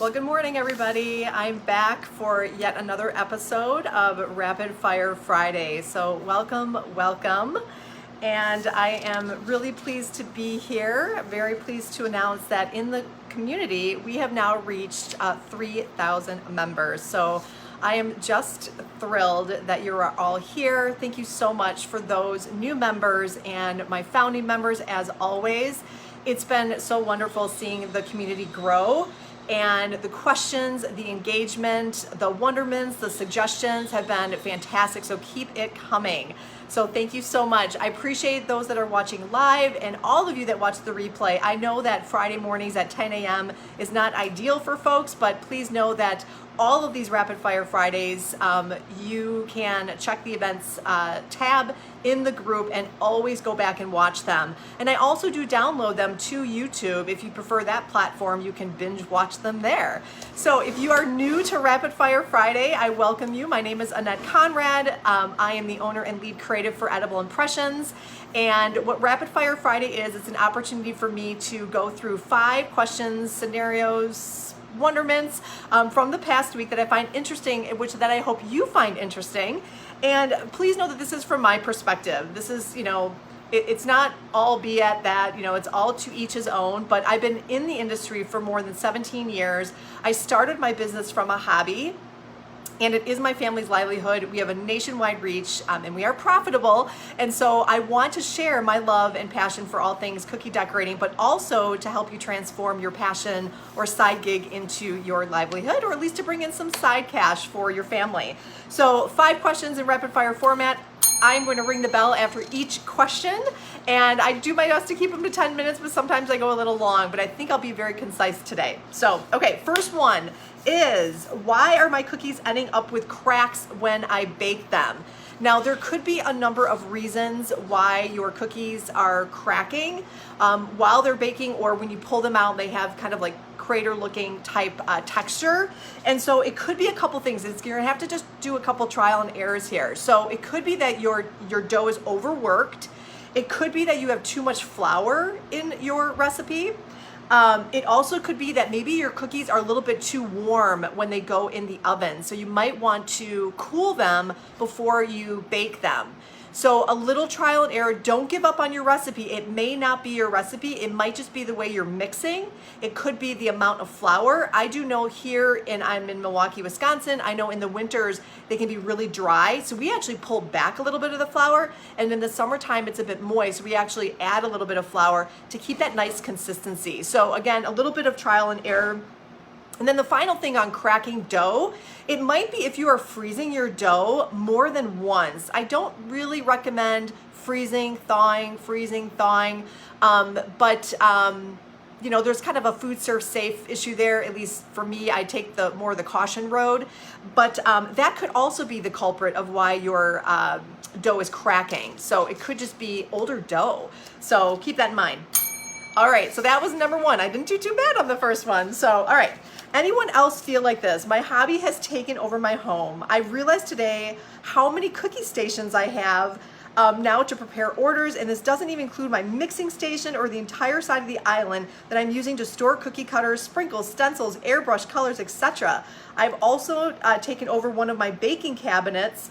Well, good morning, everybody. I'm back for yet another episode of Rapid Fire Friday. So welcome. And I am really pleased to be here. Very pleased to announce that in the community, we have now reached 3,000 members. So I am just thrilled that you're all here. Thank you so much for those new members and my founding members, as always. It's been so wonderful seeing the community grow. And the questions, the engagement, the wonderments, the suggestions have been fantastic. So keep it coming. So thank you so much. I appreciate those that are watching live and all of you that watch the replay. I know that Friday mornings at 10 a.m. is not ideal for folks, but please know that all of these Rapid Fire Fridays, you can check the events tab in the group and always go back and watch them. And I also do download them to YouTube. If you prefer that platform, you can binge watch them there. So if you are new to Rapid Fire Friday, I welcome you. My name is Annette Conrad. I am the owner and lead creative for Edible Impressions. And what Rapid Fire Friday is, it's an opportunity for me to go through 5 questions, scenarios, wonderments from the past week that I find interesting, which that I hope you find interesting. And please know that this is from my perspective. This is, it's not all be at that, it's all to each his own, but I've been in the industry for more than 17 years. I started my business from a hobby, and it is my family's livelihood. We have a nationwide reach, and we are profitable. And so I want to share my love and passion for all things cookie decorating, but also to help you transform your passion or side gig into your livelihood, or at least to bring in some side cash for your family. So 5 questions in rapid fire format. I'm going to ring the bell after each question, and I do my best to keep them to 10 minutes, but sometimes I go a little long, but I think I'll be very concise today. So, okay, first one is, why are my cookies ending up with cracks when I bake them? Now, there could be a number of reasons why your cookies are cracking while they're baking, or when you pull them out, they have kind of like crater looking type texture. And so it could be a couple things. You're gonna have to just do a couple trial and errors here. So it could be that your dough is overworked. It could be that you have too much flour in your recipe. It also could be that maybe your cookies are a little bit too warm when they go in the oven. So you might want to cool them before you bake them. So a little trial and error. Don't give up on your recipe. It may not be your recipe. It might just be the way you're mixing. It could be the amount of flour. I do know here, I'm in Milwaukee, Wisconsin, I know in the winters they can be really dry. So we actually pull back a little bit of the flour, and in the summertime it's a bit moist. We actually add a little bit of flour to keep that nice consistency. So again, a little bit of trial and error. And then the final thing on cracking dough, it might be if you are freezing your dough more than once. I don't really recommend freezing, thawing, but there's kind of a food serve safe issue there. At least for me, I take the caution road. But that could also be the culprit of why your dough is cracking. So it could just be older dough. So keep that in mind. All right, so that was number 1. I didn't do too bad on the first one. So, all right. Anyone else feel like this? My hobby has taken over my home. I realized today how many cookie stations I have now to prepare orders, and this doesn't even include my mixing station or the entire side of the island that I'm using to store cookie cutters, sprinkles, stencils, airbrush colors, etc. I've also taken over one of my baking cabinets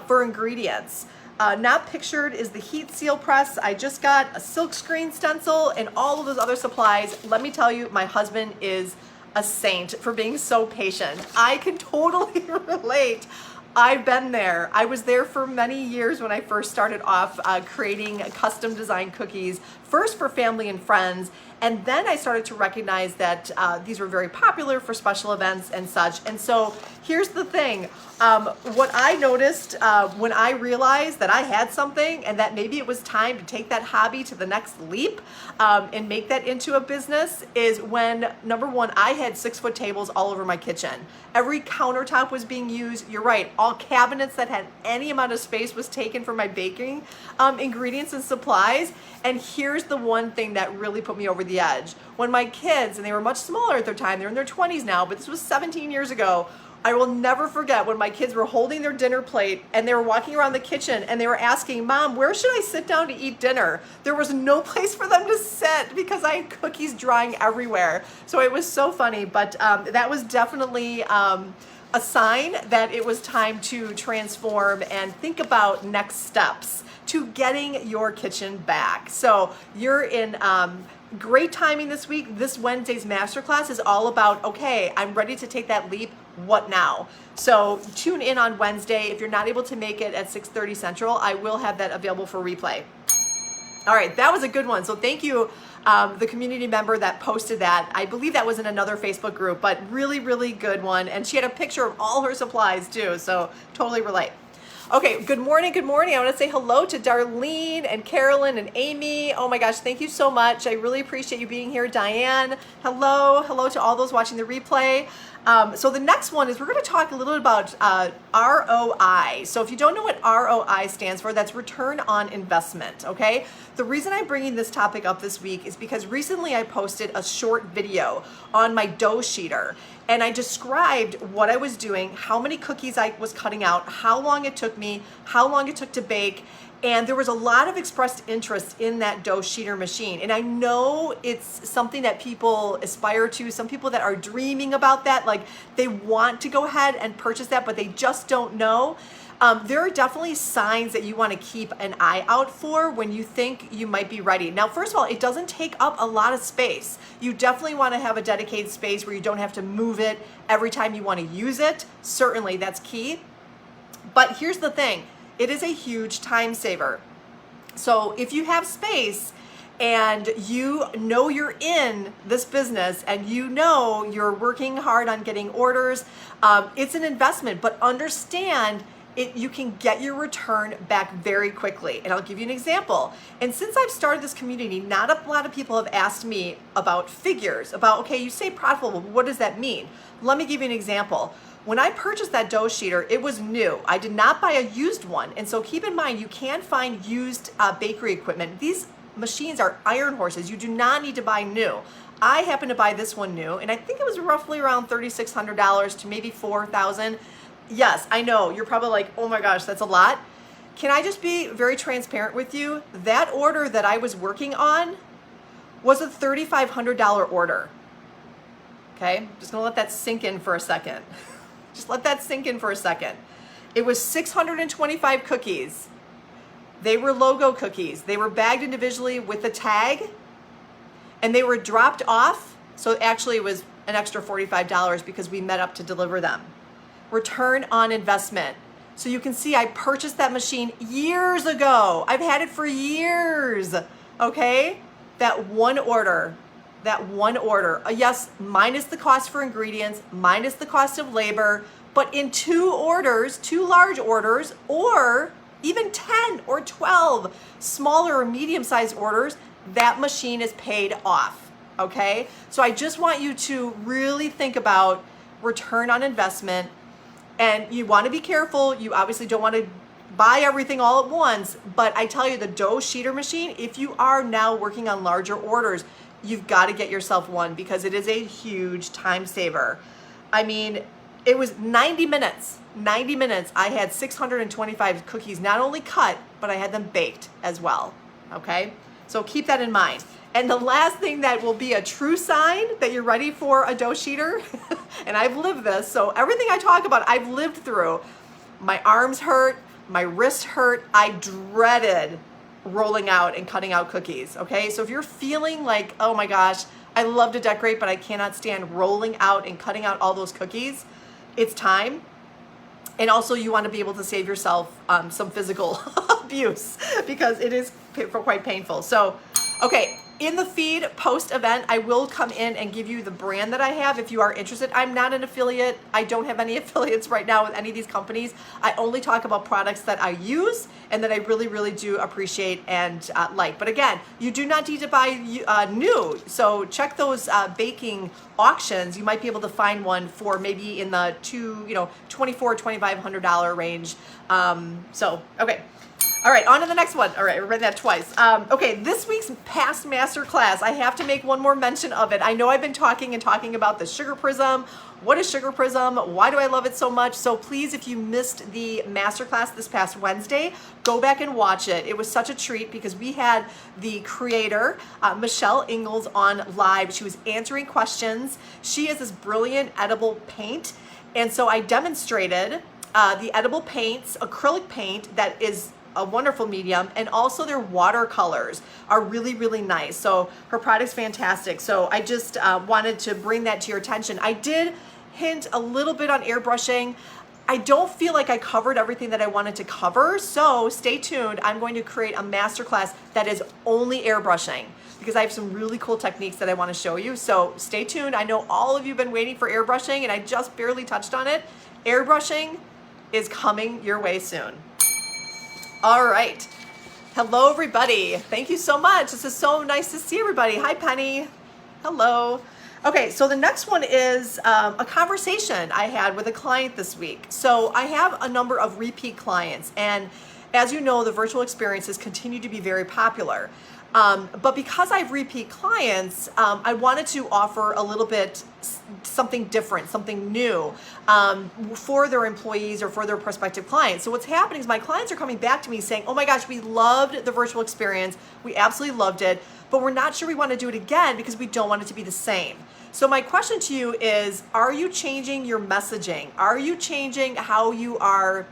for ingredients. Not pictured is the heat seal press. I just got a silk screen stencil and all of those other supplies. Let me tell you, my husband is a saint for being so patient. I can totally relate. I've been there. I was there for many years when I first started off creating custom designed cookies, first for family and friends, and then I started to recognize that these were very popular for special events and such. And so here's the thing. What I noticed when I realized that I had something and that maybe it was time to take that hobby to the next leap and make that into a business is when, number 1, I had 6-foot tables all over my kitchen. Every countertop was being used. You're right. All cabinets that had any amount of space was taken for my baking ingredients and supplies. And here's the one thing that really put me over the edge. When my kids, and they were much smaller at their time, they're in their 20s now, but this was 17 years ago, I will never forget when my kids were holding their dinner plate and they were walking around the kitchen and they were asking, Mom, where should I sit down to eat dinner? There was no place for them to sit because I had cookies drying everywhere. So it was so funny, but that was definitely a sign that it was time to transform and think about next steps to getting your kitchen back. So you're in great timing this week. This Wednesday's masterclass is all about, okay, I'm ready to take that leap. What now? So tune in on Wednesday. If you're not able to make it at 6:30 Central, I will have that available for replay. All right, that was a good one. So thank you, the community member that posted that. I believe that was in another Facebook group, but really, really good one. And she had a picture of all her supplies too, so totally relate. Okay, good morning, good morning. I want to say hello to Darlene and Carolyn and Amy. Oh my gosh, thank you so much. I really appreciate you being here. Diane, hello to all those watching the replay. So the next one is we're going to talk a little about ROI. So if you don't know what ROI stands for, that's return on investment, okay? The reason I'm bringing this topic up this week is because recently I posted a short video on my dough sheeter and I described what I was doing, how many cookies I was cutting out, how long it took me, how long it took to bake, and there was a lot of expressed interest in that dough sheeter machine. And I know it's something that people aspire to, some people that are dreaming about that, like they want to go ahead and purchase that, but they just don't know. There are definitely signs that you want to keep an eye out for when you think you might be ready. Now, first of all, it doesn't take up a lot of space. You definitely want to have a dedicated space where you don't have to move it every time you want to use it. Certainly, that's key. But here's the thing. It is a huge time saver. So if you have space and you know you're in this business and you know you're working hard on getting orders, it's an investment, but understand you can get your return back very quickly. And I'll give you an example. And since I've started this community, not a lot of people have asked me about figures, about, okay, you say profitable, but what does that mean? Let me give you an example. When I purchased that dough sheeter, it was new. I did not buy a used one. And so keep in mind, you can find used bakery equipment. These machines are iron horses. You do not need to buy new. I happened to buy this one new, and I think it was roughly around $3,600 to maybe $4,000. Yes, I know, you're probably like, oh my gosh, that's a lot. Can I just be very transparent with you? That order that I was working on was a $3,500 order. Okay, just gonna let that sink in for a second. Just let that sink in for a second. It was 625 cookies. They were logo cookies. They were bagged individually with a tag and they were dropped off. So actually it was an extra $45 because we met up to deliver them. Return on investment. So you can see I purchased that machine years ago. I've had it for years, okay? That one order, yes, minus the cost for ingredients, minus the cost of labor, but in two orders, two large orders, or even 10 or 12 smaller or medium-sized orders, that machine is paid off, okay? So I just want you to really think about return on investment. And you want to be careful. You obviously don't want to buy everything all at once, but I tell you, the dough sheeter machine, if you are now working on larger orders, you've got to get yourself one because it is a huge time saver. I mean, it was 90 minutes. 90 minutes. I had 625 cookies, not only cut, but I had them baked as well. Okay? So keep that in mind. And the last thing that will be a true sign that you're ready for a dough sheeter, and I've lived this, so everything I talk about, I've lived through. My arms hurt, my wrists hurt. I dreaded rolling out and cutting out cookies, okay? So if you're feeling like, oh my gosh, I love to decorate, but I cannot stand rolling out and cutting out all those cookies, it's time. And also you want to be able to save yourself some physical abuse because it is quite painful. So, okay. In the feed post-event, I will come in and give you the brand that I have if you are interested. I'm not an affiliate. I don't have any affiliates right now with any of these companies. I only talk about products that I use and that I really, really do appreciate and like. But again, you do not need to buy new. So check those baking auctions. You might be able to find one for maybe in the $2,400, $2,500 range. Okay. All right, on to the next one. All right, I read that twice. Okay, this week's past master class, I have to make one more mention of it. I know I've been talking about the sugar prism. What is sugar prism? Why do I love it so much? So please, if you missed the master class this past Wednesday, go back and watch it. It was such a treat because we had the creator, Michelle Ingalls, on live. She was answering questions. She is this brilliant edible paint. And so I demonstrated the edible paints, acrylic paint that is a wonderful medium, and also their watercolors are really, really nice. So her product's fantastic. So I just wanted to bring that to your attention. I did hint a little bit on airbrushing. I don't feel like I covered everything that I wanted to cover, so stay tuned. I'm going to create a masterclass that is only airbrushing because I have some really cool techniques that I want to show you. So stay tuned. I know all of you have been waiting for airbrushing and I just barely touched on it. Airbrushing is coming your way soon. All right. Hello, everybody. Thank you so much. This is so nice to see everybody. Hi, Penny. Hello. Okay, so the next one is a conversation I had with a client this week. So I have a number of repeat clients, and as you know, the virtual experiences continue to be very popular. But because I have repeat clients, I wanted to offer a little bit something different, something new for their employees or for their prospective clients. So what's happening is my clients are coming back to me saying, oh my gosh, we loved the virtual experience. We absolutely loved it, but we're not sure we want to do it again because we don't want it to be the same. So my question to you is, are you changing your messaging? Are you changing how you are,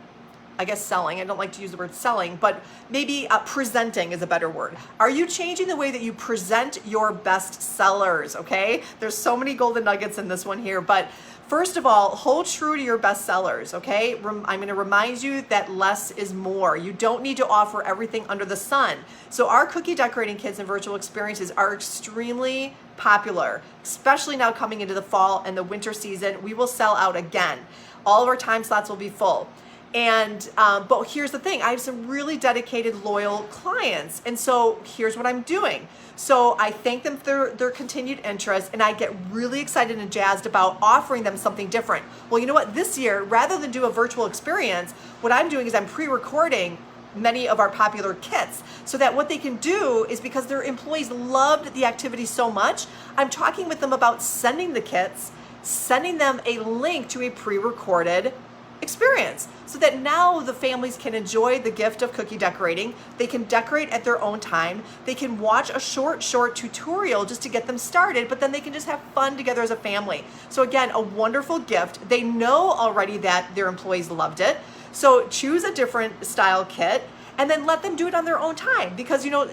I guess, selling? I don't like to use the word selling, but maybe presenting is a better word. Are you changing the way that you present your best sellers? Okay, there's so many golden nuggets in this one here, but first of all, hold true to your best sellers. Okay, I'm going to remind you that less is more. You don't need to offer everything under the sun. So our cookie decorating kits and virtual experiences are extremely popular, especially now coming into the fall and the winter season. We will sell out again. All of our time slots will be full. And but here's the thing, I have some really dedicated, loyal clients, and so here's what I'm doing. So I thank them for their continued interest, and I get really excited and jazzed about offering them something different. Well, you know what, this year, rather than do a virtual experience, what I'm doing is I'm pre-recording many of our popular kits so that what they can do is, because their employees loved the activity so much, I'm talking with them about sending the kits, sending them a link to a pre-recorded experience so that now the families can enjoy the gift of cookie decorating. They can decorate at their own time. They can watch a short tutorial just to get them started, but then they can just have fun together as a family. So again, a wonderful gift. They know already that their employees loved it. So choose a different style kit and then let them do it on their own time, because you know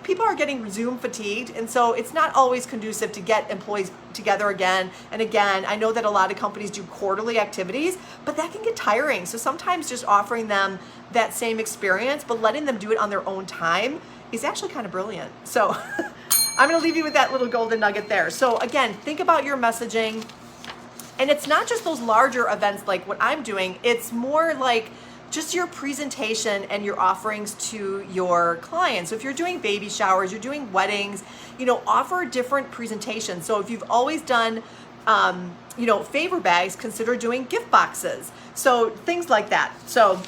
people are getting Zoom fatigued, and so it's not always conducive to get employees together again and again. I know that a lot of companies do quarterly activities, but that can get tiring. So sometimes just offering them that same experience but letting them do it on their own time is actually kind of brilliant. So I'm going to leave you with that little golden nugget there. So again, think about your messaging, and it's not just those larger events like what I'm doing. It's more like just your presentation and your offerings to your clients. So if you're doing baby showers, you're doing weddings, offer different presentations. So if you've always done, favor bags, consider doing gift boxes. So things like that. So,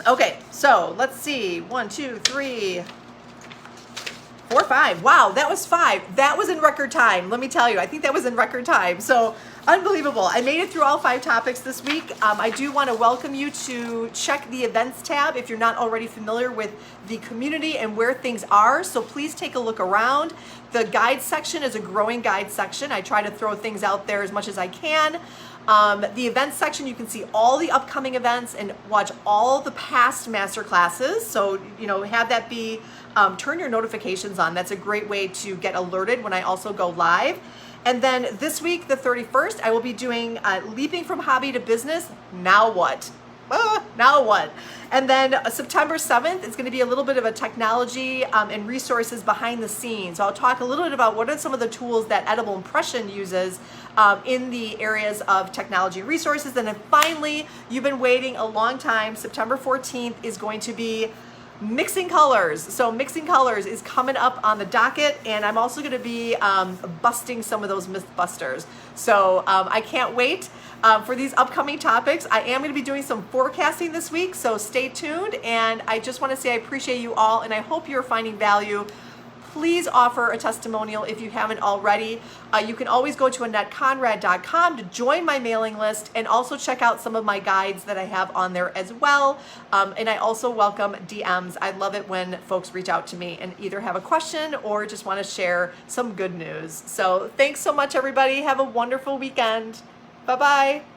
okay, so let's see, 1, 2, 3, 4, 5. Wow, that was 5. That was in record time. Let me tell you, I think that was in record time. So unbelievable. I made it through all 5 topics this week. I do want to welcome you to check the events tab if you're not already familiar with the community and where things are. So please take a look around. The guide section is a growing guide section. I try to throw things out there as much as I can. The events section, you can see all the upcoming events and watch all the past master classes. So, have that be, turn your notifications on. That's a great way to get alerted when I also go live. And then this week, the 31st, I will be doing Leaping from Hobby to Business. Now what? Now what? And then September 7th, it's going to be a little bit of a technology and resources behind the scenes. So I'll talk a little bit about what are some of the tools that Edible Impression uses in the areas of technology resources. And then finally, you've been waiting a long time. September 14th is going to be mixing colors. So mixing colors is coming up on the docket, and I'm also going to be busting some of those myth busters. So I can't wait for these upcoming topics. I am going to be doing some forecasting this week, so stay tuned. And I just want to say I appreciate you all, and I hope you're finding value. Please offer a testimonial if you haven't already. You can always go to AnnetteConrad.com to join my mailing list, and also check out some of my guides that I have on there as well. And I also welcome DMs. I love it when folks reach out to me and either have a question or just want to share some good news. So thanks so much, everybody. Have a wonderful weekend. Bye-bye.